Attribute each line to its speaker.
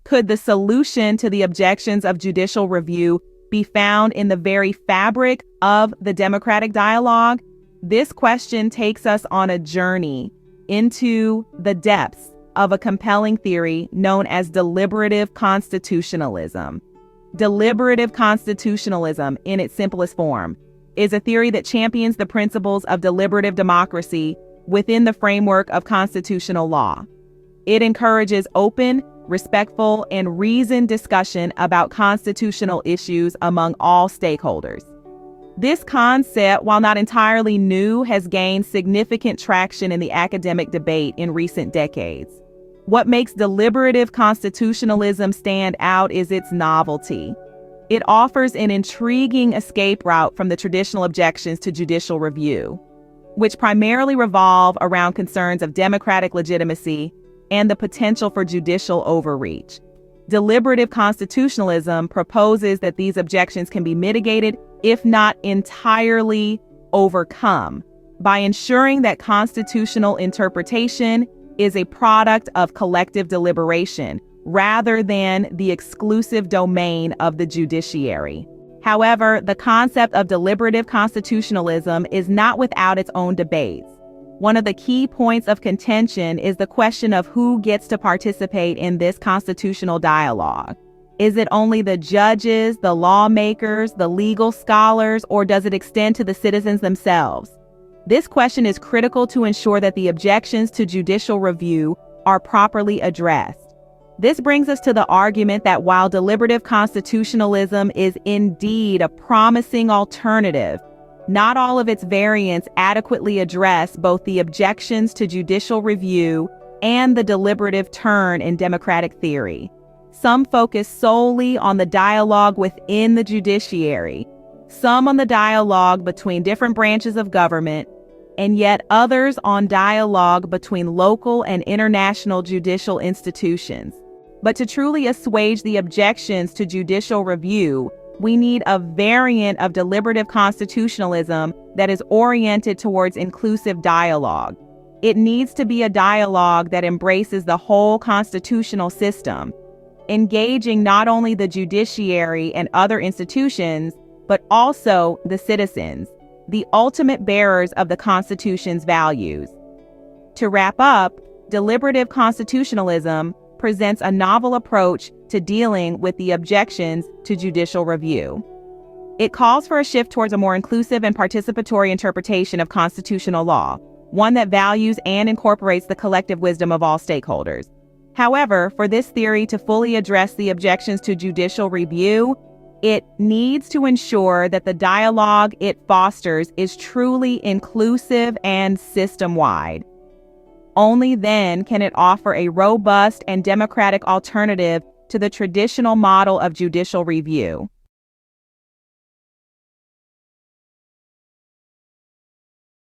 Speaker 1: Could the solution to the objections of judicial review be found in the very fabric of the democratic dialogue? This question takes us on a journey into the depths of a compelling theory known as deliberative constitutionalism. Deliberative constitutionalism, in its simplest form, is a theory that champions the principles of deliberative democracy within the framework of constitutional law. It encourages open, respectful, and reasoned discussion about constitutional issues among all stakeholders. This concept, while not entirely new, has gained significant traction in the academic debate in recent decades. What makes deliberative constitutionalism stand out is its novelty. It offers an intriguing escape route from the traditional objections to judicial review, which primarily revolve around concerns of democratic legitimacy and the potential for judicial overreach. Deliberative constitutionalism proposes that these objections can be mitigated, if not entirely overcome, by ensuring that constitutional interpretation is a product of collective deliberation rather than the exclusive domain of the judiciary. However, the concept of deliberative constitutionalism is not without its own debates. One of the key points of contention is the question of who gets to participate in this constitutional dialogue. Is it only the judges, the lawmakers, the legal scholars, or does it extend to the citizens themselves? This question is critical to ensure that the objections to judicial review are properly addressed. This brings us to the argument that while deliberative constitutionalism is indeed a promising alternative, not all of its variants adequately address both the objections to judicial review and the deliberative turn in democratic theory. Some focus solely on the dialogue within the judiciary, some on the dialogue between different branches of government, and yet others on dialogue between local and international judicial institutions. But to truly assuage the objections to judicial review, we need a variant of deliberative constitutionalism that is oriented towards inclusive dialogue. It needs to be a dialogue that embraces the whole constitutional system, engaging not only the judiciary and other institutions, but also the citizens, the ultimate bearers of the Constitution's values. To wrap up, deliberative constitutionalism presents a novel approach to dealing with the objections to judicial review. It calls for a shift towards a more inclusive and participatory interpretation of constitutional law, one that values and incorporates the collective wisdom of all stakeholders. However, for this theory to fully address the objections to judicial review, it needs to ensure that the dialogue it fosters is truly inclusive and system-wide. Only then can it offer a robust and democratic alternative to the traditional model of judicial review.